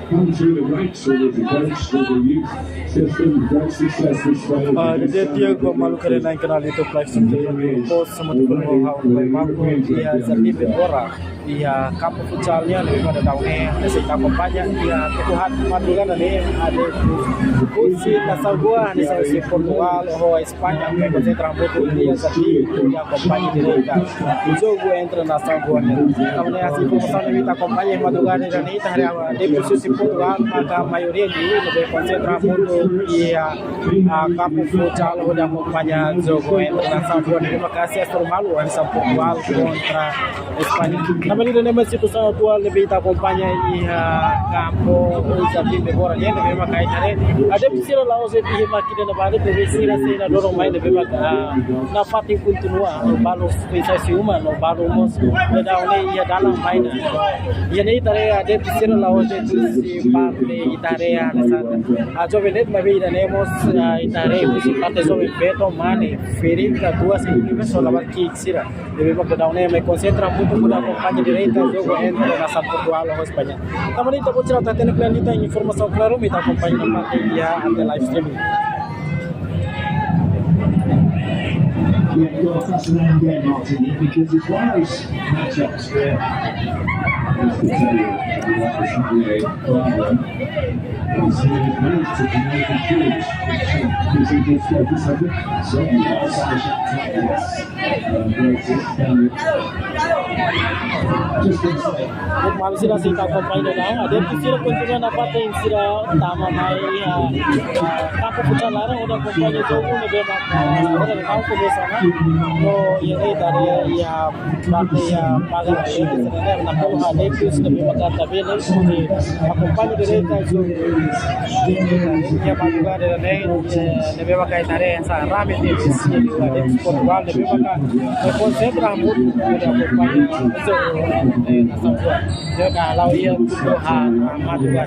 come through the ranks with the coach for the youth system. Great success this way. Jadi dia gua malu kerana naik kenal itu plastik jadi pos sama tu permohon memang dia jadi berora dia kamu futsal-nya lebih pada tahun ini saya banyak dia Tuhan matikan ini ada kursi nasal gua di sesi Portugal atau Spanyol mereka konsentrasi betul dia jadi dia kompanya mereka itu gua internasional gua kamu ni hasil perusahaan kita kompanya madugana dan ini hari awal di posisi Portugal maka mayoritas lebih konsentrasi betul dia kamu futsal udah kompanya jogo internasional gua terima kasih malu hari Portugal kontra Spanyol Kami ni nama situação atual lebih tak kompanya campo jadi agora dia lebih makai cari ada bisira laos lebih makin na balik lebih sira sira dorong main lebih mak na pati continua balu spesial siuma no balu mos da oleh ia dalam main ia ni tare ada bisira laos si parte itarea nasa ajo venet mabe ida nemos itare usi parte so beto mane ferinka duas universo so lavar kick sira lebih mak da oleh me concentra muito muda kompanya direita jogo entra nasa Portugal ou Espanha. Também está por tirar tendo planeta informação claro me está acompanhando na dia até live streaming. You've got a fascinating game, Martin, because it's one of those matchups where just to tell you, it's not really a problem. He's managed to make a huge is he good focus of it? Certainly not. Just going to say. Malu sila sila acompanha lang. Ada sila continua na parte sila tama mai kapo pucha lara udah acompanha jogo na bema udah mau começar na no ini dari ya parte ya pagar sebenarnya na polo hade kus na bema kata bele ni acompanha direita jogo ya madruga dari na bema kai tare sa rame de sini ada Portugal na bema ka concentra muito udah acompanha jogo dia kalau ia Tuhan madruga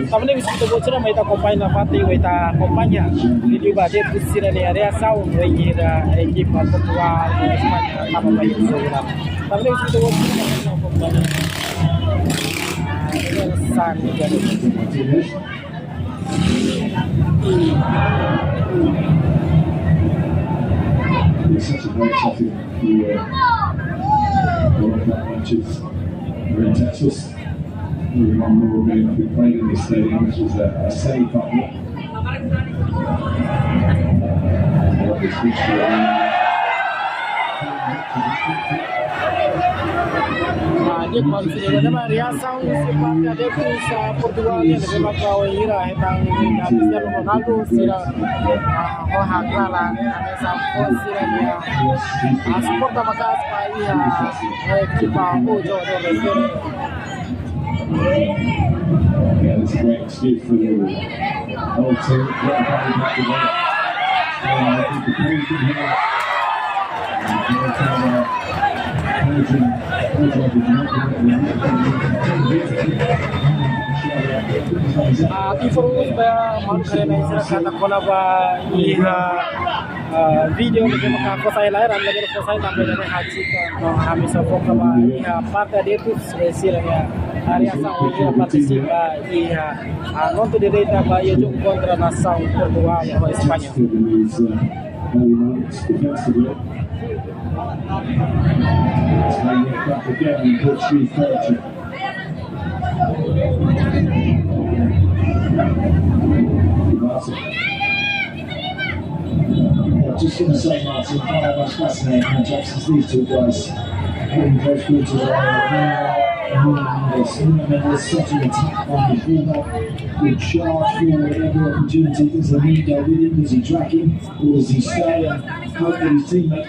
tapi ni bisa bocor mai ta acompanha na parte mai ta acompanha video ba dia pusira ni area sound wengi da equipe Portugal Espanha apa mai itu lah tapi ni bisa bocor na acompanha san jadi It's such a great topic. Matches were in Texas. We won more games we played in this stadium, which was a semi-final. Dia kalau sudah ada reação seperti ada pusat Portugal yang lebih makau ira tentang Cristiano Ronaldo sira hakala ada sampo sira dia support makas pai equipa ojo do resere. Yeah, it's a great excuse for the whole team. Informus ba magkarena sila kata ko na ba video na makako sa ilaran na ko sa tambay na haji ka no kami sa foka ba parte dito sila niya area sa uya participa non to direita ba yung kontra nação Portugal o Espanha. It's playing it back again in Portuguese territory. Just going to say, Martin, one of the most fascinating matchups is these two guys getting close to each other. There's such an attack on the fullback. Good charge forward, every opportunity. Does Amigo with him? Does he track him? Or does he stay and hope that his teammate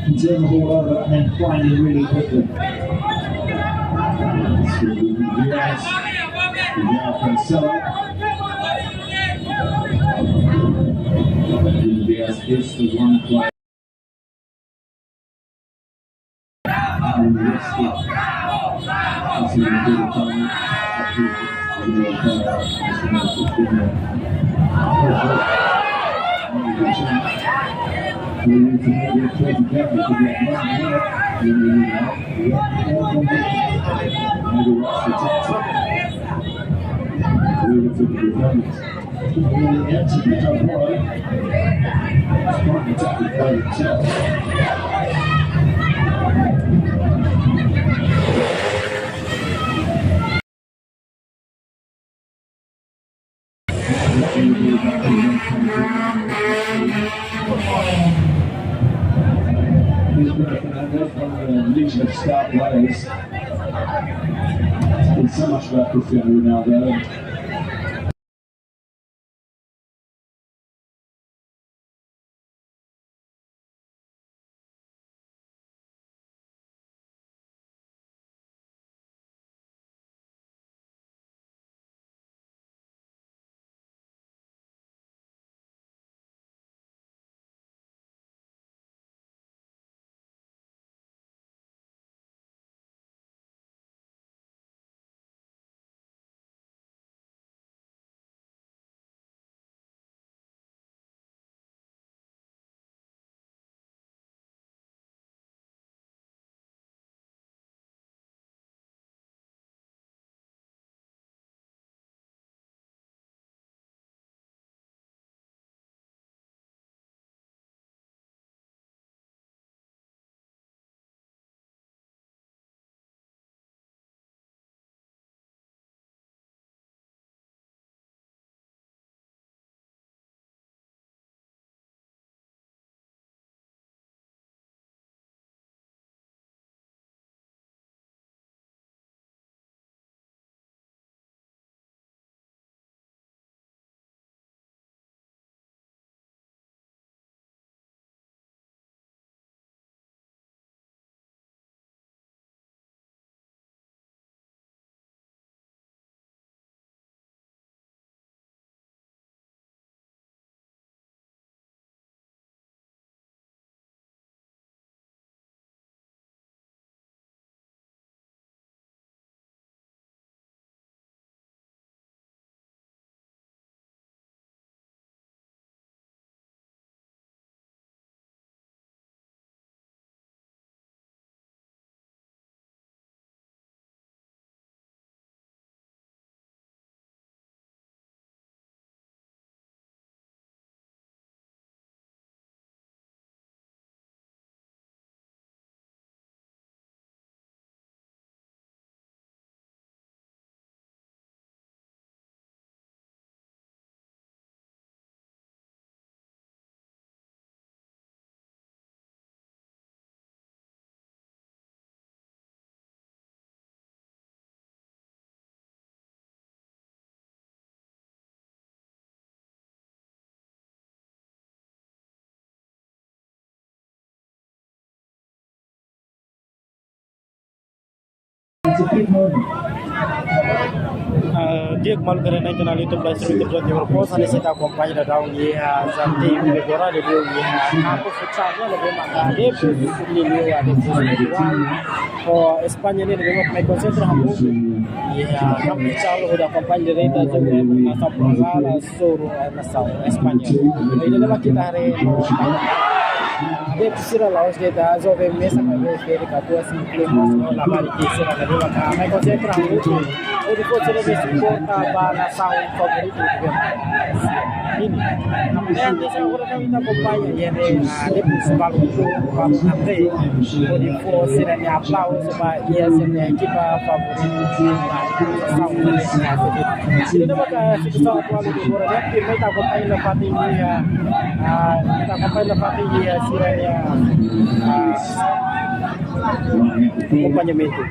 can turn the ball over and then find him really quickly? Diaz, Cancelo. Diaz is the one player. beautiful defense. And the answer to top one. Spartan attack by itself. He's Fernandez, one of the Legion of star players. It's been so much about Cristiano Ronaldo. It's a big moment. Dia kembali ke nasional itu Brazil Jawa Timur Pos ada kita kompanyi da daun ya zanti de gora de dia ya aku futsal lebih maka dia ni dia ada futsal ko Espanya ni lebih mai konsentra hamu ya kamu futsal udah kompanyi de reta jadi nasa pengala suruh nasa Espanya ini adalah kita hari dia pisira laos dia da jovem mesa com a feira catua assim clima na barriqueira da rua cá mai concentra muito o de fosse ele se conta para nação favorito ini yang desa orang kami tak kompanyi ya de principal itu para nanti o de fosse ele aplauso supaya ia ser equipa favorito nação ini dah maka kita atual di orang yang kita kompanyi lepas ini ya kita kompanyi lepas ini ya siranya acompanhamento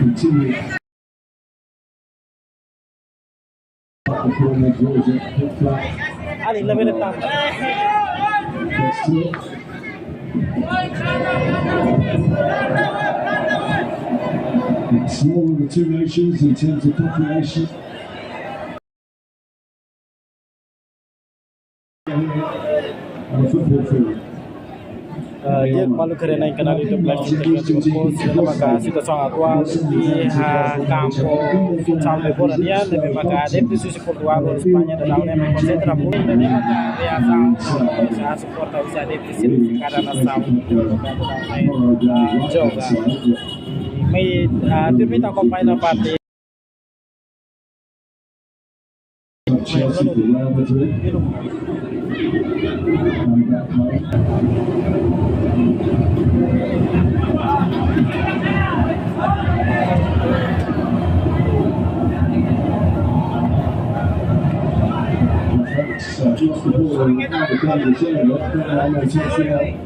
Continue. Ali lebih dekat. It's smaller of the two nations in terms of population. On the football field. Dia malu kerana yang kenal itu pelajar Liverpool sudah maka situasi atual di campo futsal Liverpool dan maka depusi Portugal Spanya dan lainnya menkonsentrasi poin dan maka dia sangat support usaha depusi karena sama juga may terminta kompay na pati Chelsea to Real Madrid. And back home. Lost the ball and the game was there, but no Chelsea out.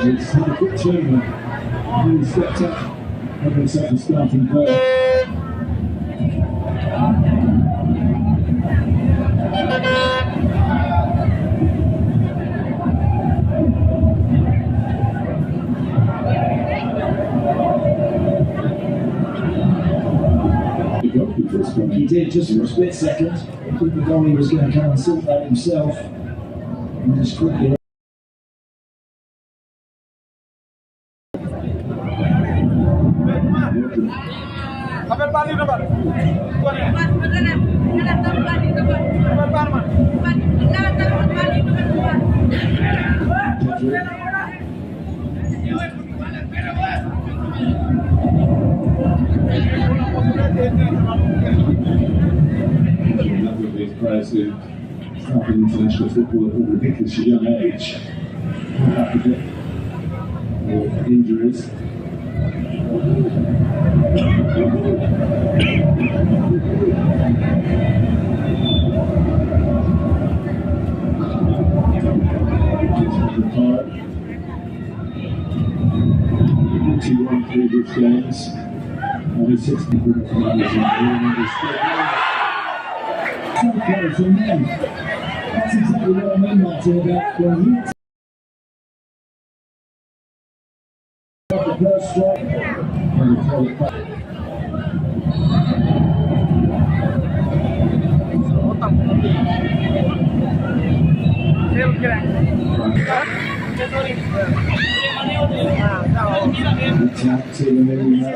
It's had a good tournament. He stepped up, had himself a starting player. He did just for a split second. I think the goalie was going to come and sort that himself. And just quickly. These players who start in international football at a ridiculously young age have to get injuries. Retired. 21 previous games. Only 60 good players in That's exactly what I mean, Martin, about when he the first strike and he throw it back. Attack to the middle now.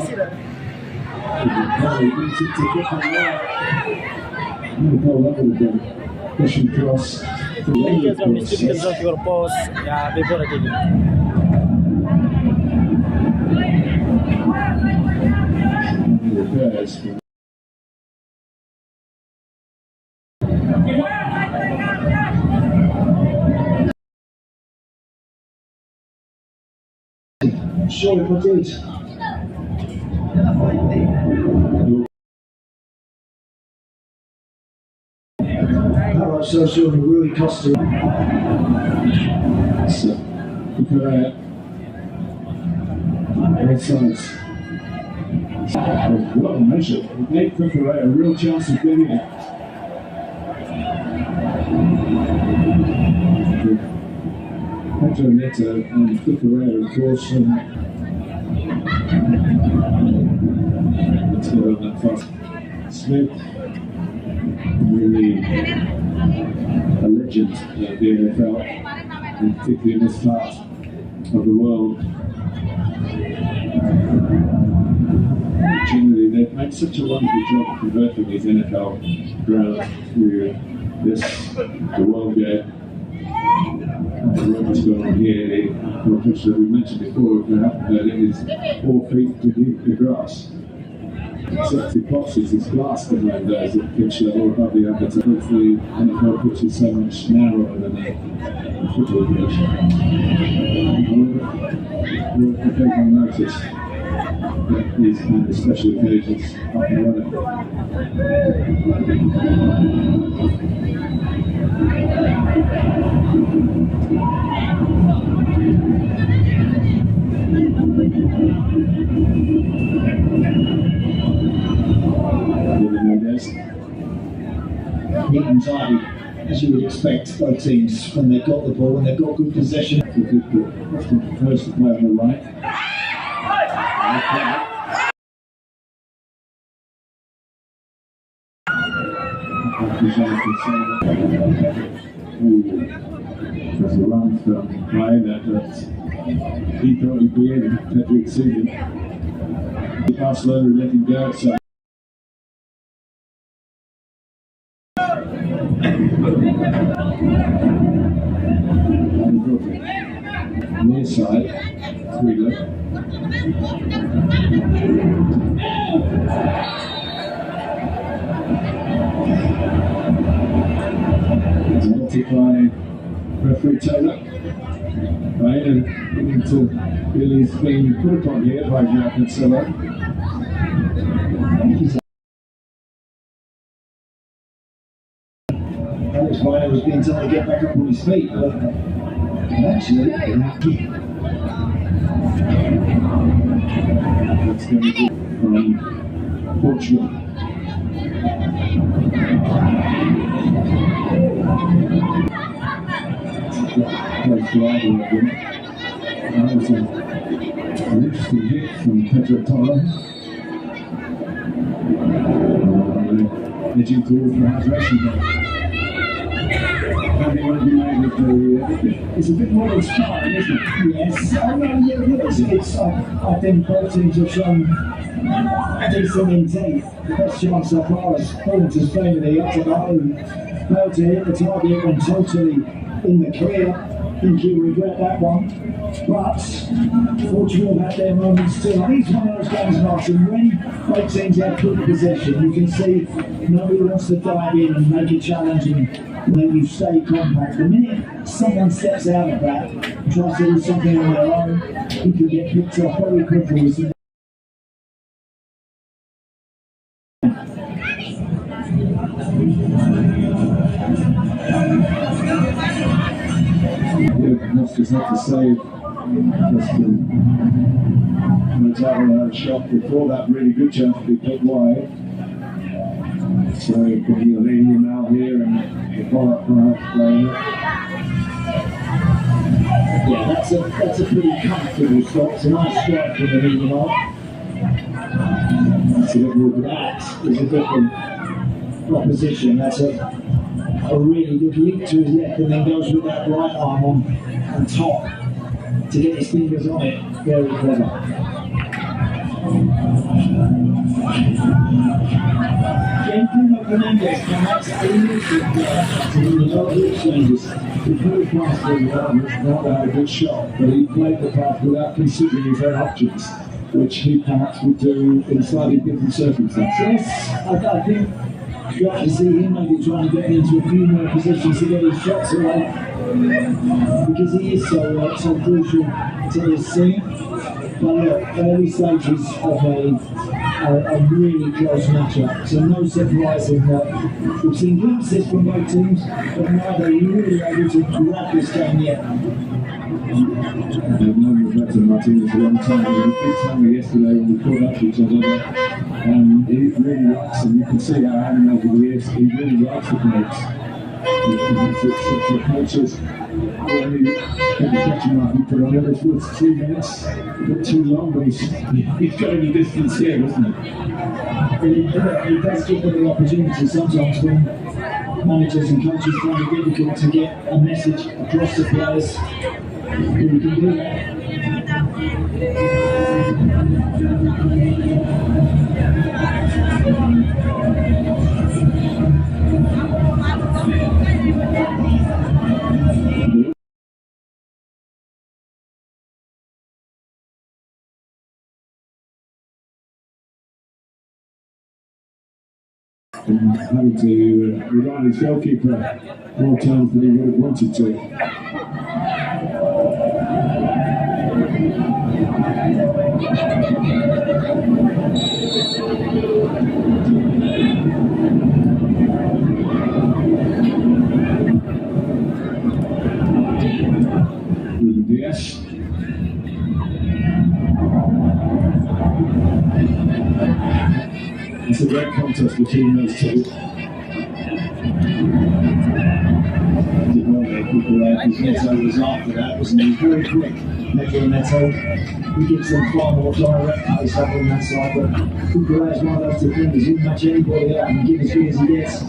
Pushing cross. Your post, yeah, before again. Sure, if I did. Alright, so sure, really cost him. So, both sides. What a measure. It gave Cucurella a real chance of getting it. Pedro Neto and Cucurella, of course, let's go on that fast. Smith, really a legend of the NFL, and particularly in this part of the world. Generally, they've made such a wonderful job of converting these NFL grounds to this, the world game. The work that's going on here, the pitch that we mentioned before, if you haven't heard it, is 4 feet beneath the grass. accepted boxes is glass behind those at pitch level above the other. Hopefully, NFL pitch is so much narrower than the football pitch. We'll take on notice that these kind of special occasions up and running. Neat and tidy, as you would expect both teams when they've got the ball and they've got good possession. Often prefers to play on the right. There's a run from Ryder that he thought he'd be in Patrick Season. Barcelona let him go, so near side, Thriller. Multiply referee Taylor. Right, and into Billy's being put upon here by João Cancelo. Alex Ryder was being told to get back up on his feet, but actually, That's going to be from Portugal. That was an interesting hit from Pedro Torre. Edging towards the hydration there. it's a bit more inspiring, isn't it? Yes, I know, yeah, it's, I think both teams have shown decent intent. The best chance so far is Paul's has been the Ottawa, failed to hit the target and totally in the clear. I think he'll regret that one. But Portugal have had their moments too. I think it's one of those games, Martin, when both teams have good possession, you can see nobody wants to dive in and make it challenging. When you stay compact, the minute someone steps out of that and tries to do something on their own, you can get picked off very quickly. Moscas had to save Mozart had a shot before that, really good chance to be put wide. So putting Alenium out here and the follow-up playing it. Yeah, that's a pretty comfortable shot. It's a nice strike from the medium arc. That's a bit more That is a different proposition. That's a really good leap to his left and then goes with that right arm on top to get his fingers on it. Very clever. Bruno Fernandes connects immediately to the exchanges. He played past the not had a good shot, but he played the path without considering his own options, which he perhaps would do in slightly different circumstances. Yes, I think you have to see him maybe trying to get into a few more positions to get his shots away, because he is so crucial to this team. But look, early stages of a really close matchup, so no surprising that we've seen glimpses from both teams, but neither really able to grab this game yet. I've known Roberto Martinez a long time. He was a big timer yesterday when we caught up with each other. And he really likes, and you can see how animated he is, he really likes the blokes. The coaches, when you get the catching up, you put on it, it's 2 minutes, a bit too long, but he's going the distance here, doesn't he? He does give them the opportunity sometimes when managers and coaches find it difficult to get a message across to players. Who can do that. having to rely on his goalkeeper more times than he would have wanted to. Ruben Dias. It's a great contest between those two. His Neto was after that, wasn't he? Very quick, Neto. He gives them far more direct pace up on that side, but Kukurea is one of those defenders who can match anybody out and give as good as he gets.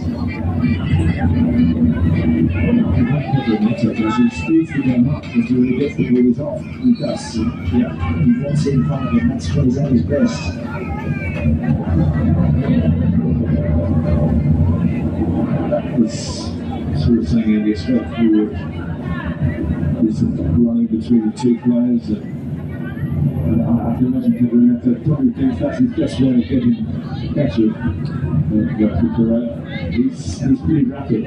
Neto does, he speeds the game up until he gets the ball off. He does. Yeah, he wants it in front of him, that's when he's at his best. That was sort of saying Andy Scott who is running between the two players, and I can imagine people in that probably thinks that's his best way of getting better at Kukurea. He's pretty rapid.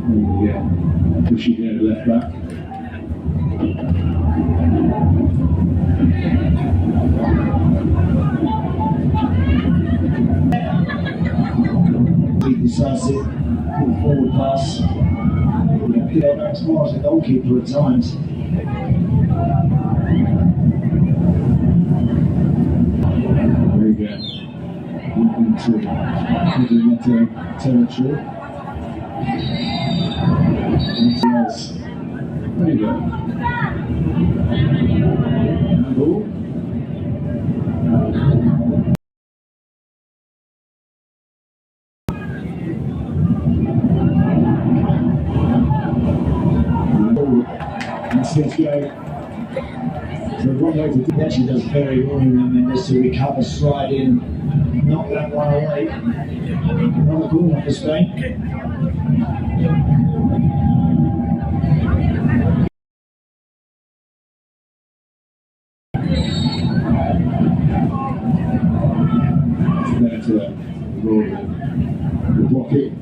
And yeah, pushing there left back. Decisive, full forward pass. You have to go back as far as the goalkeeper at times. There you go. Into Neto territory. There you go. Ball. Let's go. So one way to do that, she does very well in Mendes to recover, slide in, knock that one away. Another corner for Spain. There to the block it.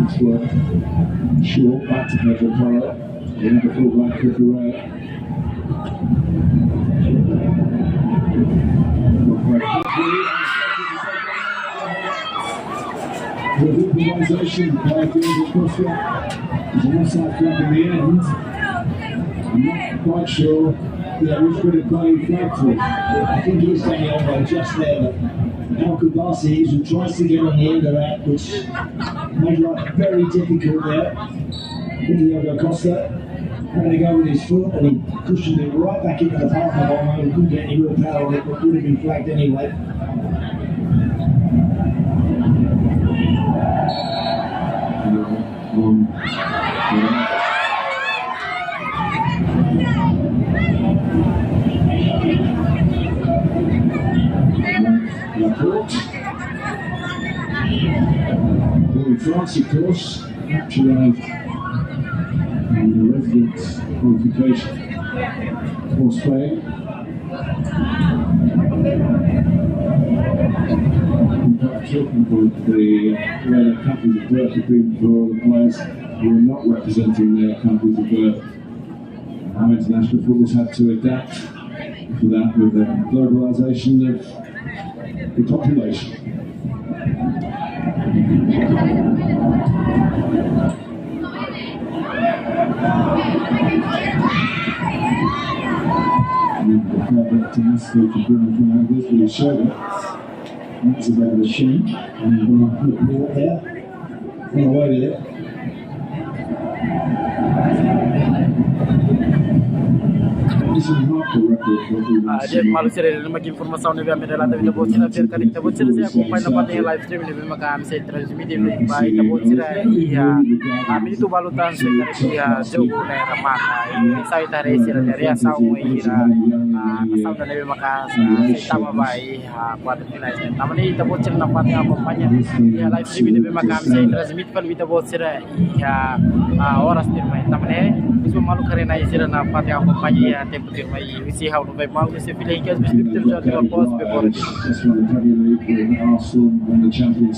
It's work. Short, back to Pedro Porro. The full-back Kukurea. With improvisation, David Costa is an outside flag in the end. I'm not quite sure which bit of play he flagged for. I think he's getting the elbow just there. Al Kubasi, who tries to get on the end of that, which made life very difficult there. Diego Costa had to go with his foot and he cushioned it right back into the path of Olmo. He couldn't get any real power on it, but would have been flagged anyway. Laporte. Well, France, of course, naturalised the resident qualification for Spain. In fact, talking about where their countries of birth have been for the players who are not representing their countries of birth. How international football's had to adapt to that with the globalisation of the population. To Mexico for Bruno Fernandes, but he showed it. That's a bit of a shame. And when I put the ball there, went away with it. Dia malu sih dari nama informasi yang kami dalam tapi dapat cerita biar kali dapat cerita saya kumpai dapat yang live stream ini memang kami saya transmisi di baik dapat cerita iya kami itu balutan sekarang iya jauh dari ramah saya dari sini dari asal iya asal dari memang saya tambah baik buat finalisnya namun ini dapat cerita dapat yang kumpanya iya live stream ini memang kami saya transmisi kan dapat cerita iya orang stream namun Mesmo malu karena isira na parte a companhia ya tempo de mai isi how no vai mal esse filho que as biscuitas já de após before That's why the Premier League with Arsenal and the Champions League.